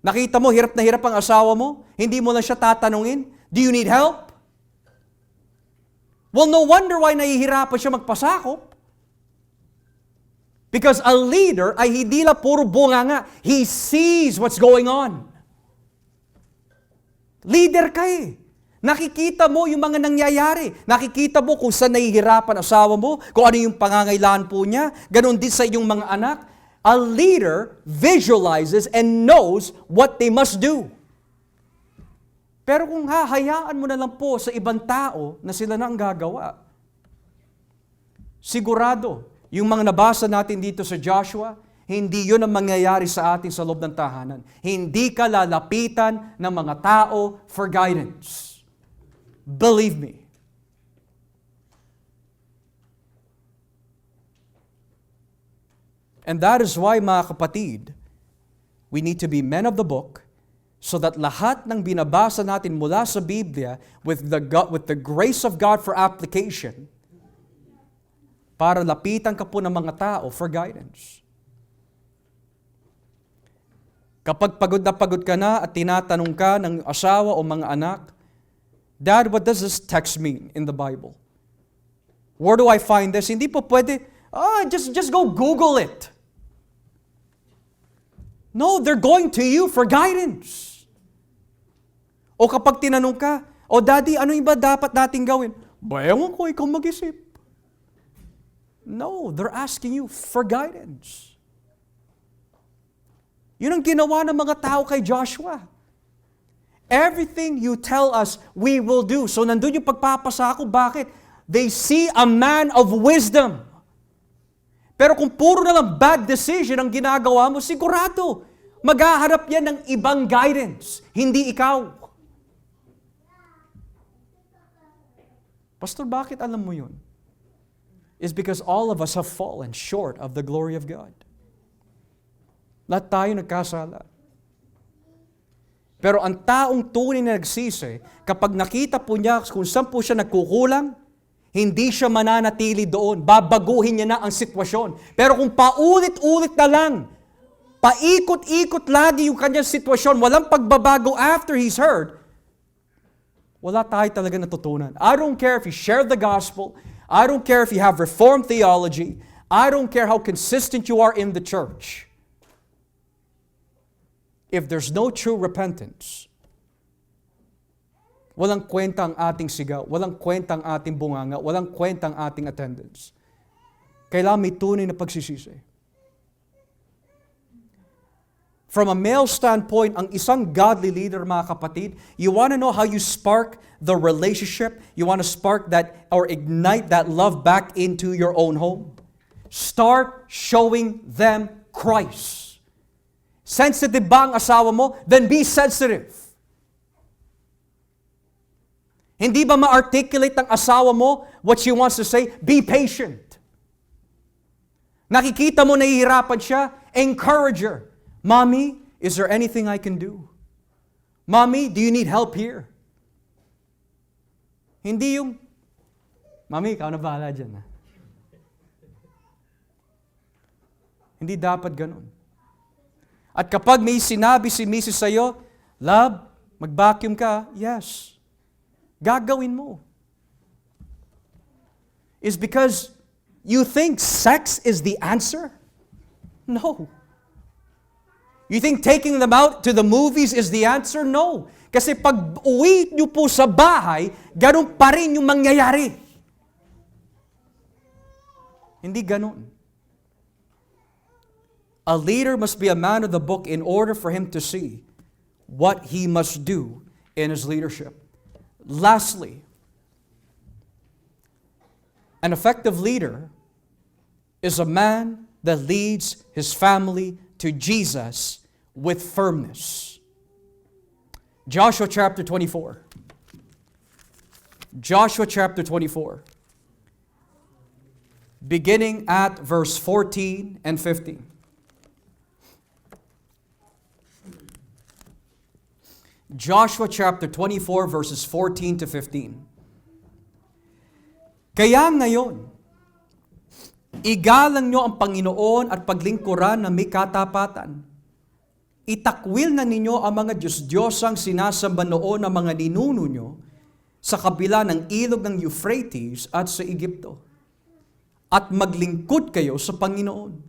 Nakita mo, hirap na hirap ang asawa mo, hindi mo lang siya tatanungin, do you need help? Well, no wonder why nahihirapan siya magpasakop. Because a leader ay hindi lang puro bunganga. He sees what's going on. Leader ka eh. Nakikita mo yung mga nangyayari. Nakikita mo kung saan nahihirapan asawa mo, kung ano yung pangangailangan po niya. Ganon din sa iyong mga anak. A leader visualizes and knows what they must do. Pero kung hahayaan mo na lang po sa ibang tao na sila na ang gagawa, sigurado, yung mga nabasa natin dito sa Joshua, hindi yun ang mangyayari sa atin sa loob ng tahanan. Hindi ka lalapitan ng mga tao for guidance. Believe me. And that is why, mga kapatid, we need to be men of the book so that lahat ng binabasa natin mula sa Biblia with the grace of God for application, para lapitan ka po ng mga tao for guidance. Kapag pagod ka na at tinatanong ka ng asawa o mga anak, Dad, what does this text mean in the Bible? Where do I find this? Hindi po pwede, just go Google it. No, they're going to you for guidance. O kapag tinanong ka, Daddy, ano yung ba dapat nating gawin? Ewan ko, ikaw mag-isip. No, they're asking you for guidance. Yun ang ginawa ng mga tao kay Joshua. Everything you tell us, we will do. So nandun yung pagpapasa ko. Bakit? They see a man of wisdom. Pero kung puro na lang bad decision ang ginagawa mo, sigurado, maghaharap yan ng ibang guidance. Hindi ikaw. Pastor, bakit alam mo yun? It's because all of us have fallen short of the glory of God. Lahat tayo nagkasala. Pero ang taong tunay na nagsisi, kapag nakita po niya kung saan po siya nagkukulang, hindi siya mananatili doon. Babaguhin niya na ang sitwasyon. Pero kung paulit-ulit na lang, paikot-ikot lagi yung kanyang sitwasyon, walang pagbabago after he's heard, wala tayo talaga natutunan. I don't care if you share the gospel. I don't care if you have reformed theology. I don't care how consistent you are in the church. If there's no true repentance, walang kwenta ang ating sigaw, walang kwenta ang ating bunganga, walang kwenta ang ating attendance. Kailangan may tunay na pagsisisi. From a male standpoint, ang isang godly leader, mga kapatid, you want to know how you spark the relationship? You want to spark that or ignite that love back into your own home? Start showing them Christ. Sensitive ba ang asawa mo? Then be sensitive. Hindi ba ma-articulate ng asawa mo what she wants to say? Be patient. Nakikita mo nahihirapan siya? Encourage her. Mommy, is there anything I can do? Mommy, do you need help here? Hindi yung, Mommy, ikaw na bahala dyan. Hindi dapat ganun. At kapag may sinabi si Mrs. sa'yo, Love, mag-vacuum ka, yes. Gagawin mo. Is because you think sex is the answer? No. You think taking them out to the movies is the answer? No. Kasi pag uwi niyo po sa bahay, ganun pa rin yung mangyayari. Hindi ganun. A leader must be a man of the book in order for him to see what he must do in his leadership. Lastly, an effective leader is a man that leads his family to Jesus with firmness. Joshua chapter 24. Joshua chapter 24. Beginning at verse 14 and 15. Joshua chapter 24 verses 14 to 15. Kaya ngayon, igalang nyo ang Panginoon at paglingkuran na may katapatan. Itakwil na ninyo ang mga Diyos-Diyosang sinasamba noon ng mga ninuno nyo sa kabila ng ilog ng Euphrates at sa Egypto. At maglingkod kayo sa Panginoon.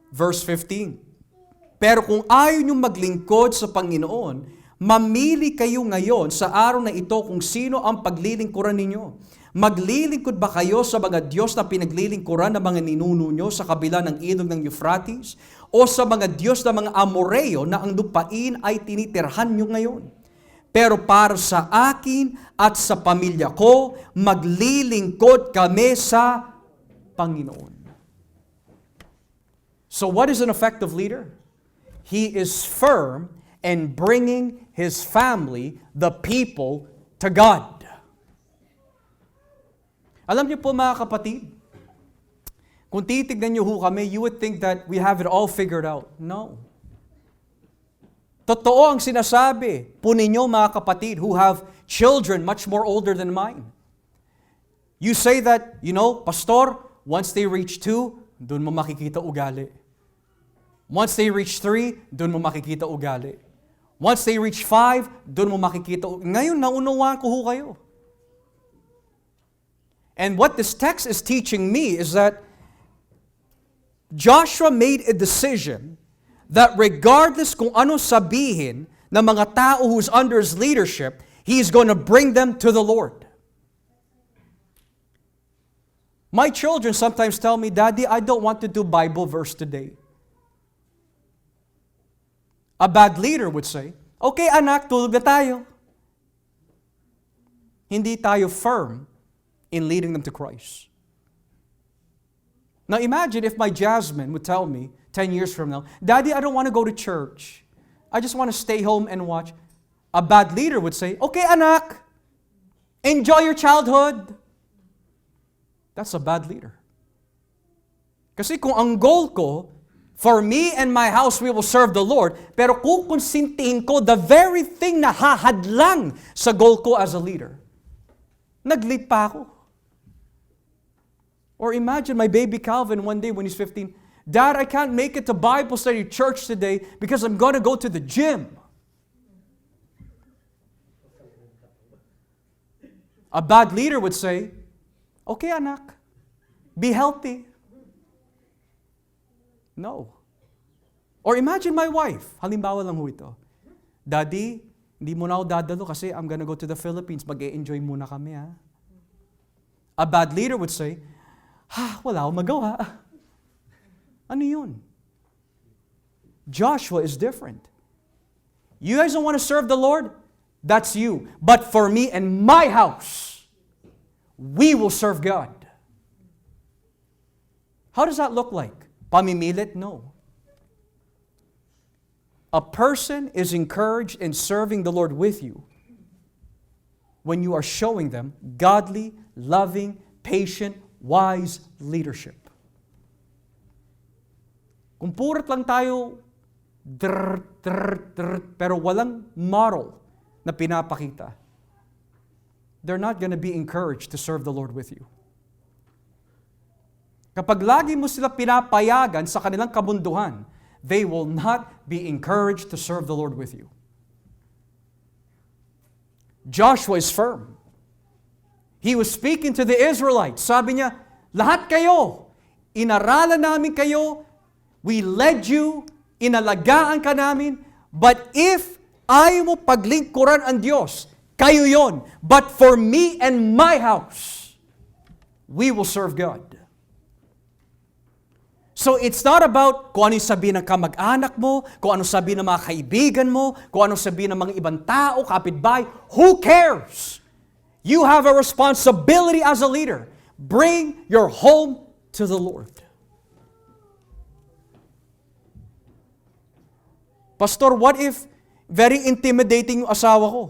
Verse 15. Pero kung ayaw nyo maglingkod sa Panginoon, mamili kayo ngayon sa araw na ito kung sino ang paglilingkuran ninyo. Maglilingkod ba kayo sa mga Diyos na pinaglilingkuran ng mga ninuno nyo sa kabila ng ilog ng Euphrates? O sa mga Diyos na mga Amoreo na ang lupain ay tinitirhan nyo ngayon? Pero para sa akin at sa pamilya ko, maglilingkod kami sa Panginoon. So what is an effective leader? He is firm and bringing his family, the people, to God. Alam niyo po mga kapatid, kung titignan niyo ho kami, you would think that we have it all figured out. No. Totoo ang sinasabi po ninyo mga kapatid who have children much more older than mine. You say that, Pastor, once they reach 2, doon mo makikita ugali. Once they reach 3, doon mo makikita ugali. Once they reach 5, doon mo makikita ugali. Ngayon, naunawaan ko ho kayo. And what this text is teaching me is that Joshua made a decision that regardless kung ano sabihin ng mga tao who's under his leadership, he's going to bring them to the Lord. My children sometimes tell me, Daddy, I don't want to do Bible verse today. A bad leader would say, okay anak, tulog na tayo. Hindi tayo firm in leading them to Christ. Now imagine if my Jasmine would tell me 10 years from now, Daddy, I don't want to go to church. I just want to stay home and watch. A bad leader would say, okay anak, enjoy your childhood. That's a bad leader. Kasi kung ang goal ko, for me and my house, we will serve the Lord, pero kukonsintihin ko the very thing na hahadlang sa goal ko as a leader, nag-lead pa ako. Or imagine my baby Calvin one day when he's 15, Dad, I can't make it to Bible study church today because I'm going to go to the gym. A bad leader would say, okay anak, be healthy. No. Or imagine my wife, halimbawa lang ho ito, Daddy, hindi mo na ako dadalo kasi I'm gonna go to the Philippines, mag-e-enjoy muna kami ha. A bad leader would say, wala akong magawa. Ano yun? Joshua is different. You guys don't want to serve the Lord? That's you. But for me and my house, we will serve God. How does that look like? Pamimilit? No. A person is encouraged in serving the Lord with you when you are showing them godly, loving, patient, wise leadership. Kung purat lang tayo, pero walang model na pinapakita, they're not going to be encouraged to serve the Lord with you. Kapag lagi mo sila pinapayagan sa kanilang kabunduhan, they will not be encouraged to serve the Lord with you. Joshua is firm. He was speaking to the Israelites. Sabi niya, lahat kayo, inaralan namin kayo, we led you, inalagaan ka namin, but if ayaw mo paglingkuran ang Diyos, kayo yon. But for me and my house, we will serve God. So it's not about kung ano yung sabihin ng kamag-anak mo, kung ano sabihin ng mga kaibigan mo, kung ano sabihin ng mga ibang tao, kapitbahay. Who cares? You have a responsibility as a leader. Bring your home to the Lord. Pastor, what if very intimidating yung asawa ko?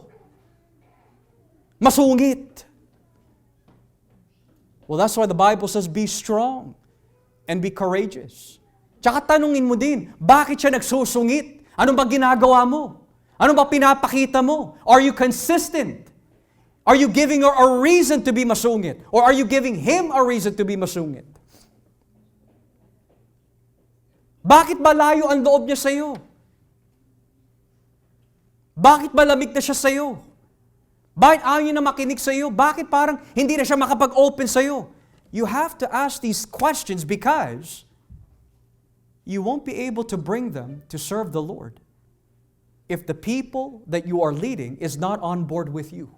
Masungit. Well, that's why the Bible says, be strong and be courageous. Tsaka tanungin mo din, bakit siya nagsusungit? Ano ba ginagawa mo? Ano ba pinapakita mo? Are you consistent? Are you giving her a reason to be masungit? Or are you giving him a reason to be masungit? Bakit ba layo ang loob niya sa iyo? Bakit ba lamig na siya sa iyo? Bakit ayaw niya na makinig sa iyo? Bakit parang hindi na siya makapag-open sa iyo? You have to ask these questions because you won't be able to bring them to serve the Lord if the people that you are leading is not on board with you.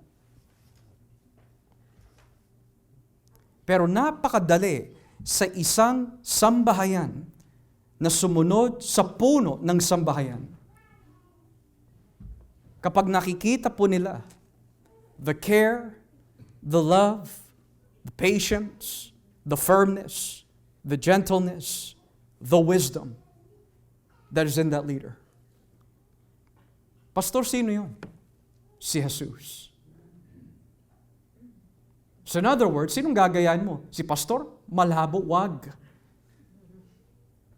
Pero napakadali sa isang sambahayan na sumunod sa puno ng sambahayan. Kapag nakikita po nila the care, the love, the patience, the firmness, the gentleness, the wisdom that is in that leader. Pastor, sino yun? Si Jesus. So in other words, sinong gagayahin mo? Si Pastor? Malabo, wag.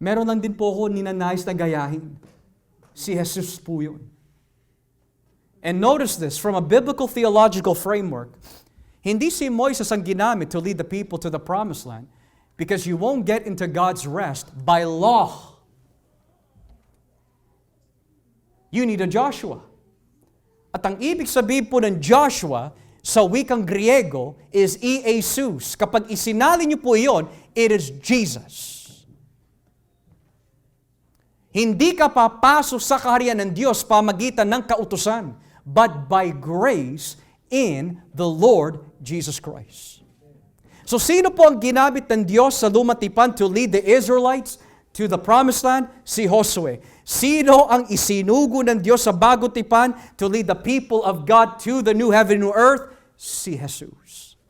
Meron lang din po ako ninanais na gayahin. Si Jesus po yun. And notice this, from a biblical theological framework, hindi si Moises ang ginamit to lead the people to the promised land because you won't get into God's rest by law. You need a Joshua. At ang ibig sabihin po ng Joshua sa wikang Griego is Jesus. Kapag isinali niyo po iyon, it is Jesus. Hindi ka papasok sa kaharian ng Diyos pamagitan ng kautusan, but by grace in the Lord Jesus Christ. So sino po ang ginamit ng Diyos sa lumang tipan to lead the Israelites to the promised land? Si Josue. Sino ang isinugo ng Diyos sa bagong tipan to lead the people of God to the new heaven and new earth? Si Jesus.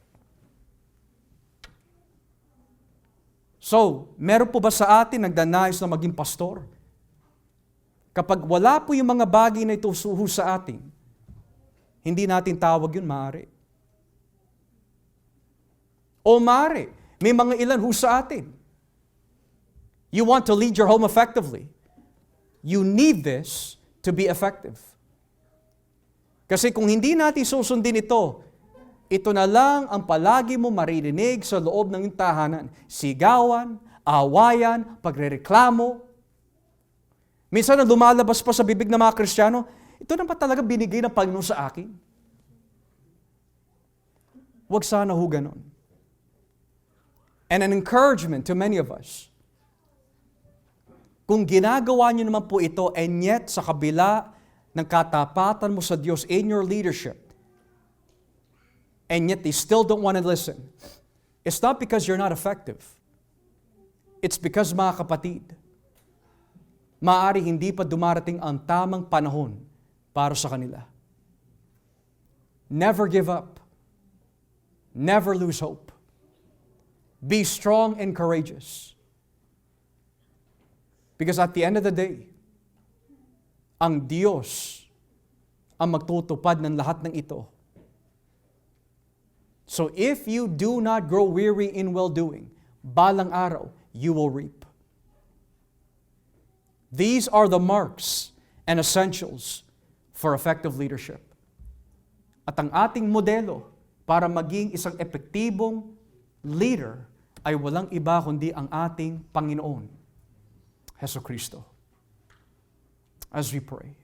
So, meron po ba sa atin nagdanais na maging pastor? Kapag wala po yung mga bagay na ito sa atin, hindi natin tawag yun, maaari. O maaari, may mga ilan sa atin. You want to lead your home effectively. You need this to be effective. Kasi kung hindi natin susundin ito na lang ang palagi mo maririnig sa loob ng tahanan. Sigawan, awayan, pagrereklamo. Minsan na lumalabas pa sa bibig ng mga Kristiyano, ito na ba talaga binigay ng Panginoon sa akin? Huwag sana ho ganon. And an encouragement to many of us. Kung ginagawa niyo naman po ito, and yet sa kabila ng katapatan mo sa Diyos in your leadership, and yet they still don't want to listen, it's not because you're not effective. It's because, mga kapatid, maaari hindi pa dumarating ang tamang panahon para sa kanila. Never give up. Never lose hope. Be strong and courageous. Because at the end of the day, ang Diyos ang magtutupad ng lahat ng ito. So if you do not grow weary in well-doing, balang araw, you will reap. These are the marks and essentials for effective leadership. At ang ating modelo para maging isang epektibong leader ay walang iba kundi ang ating Panginoon, Jesucristo. As we pray.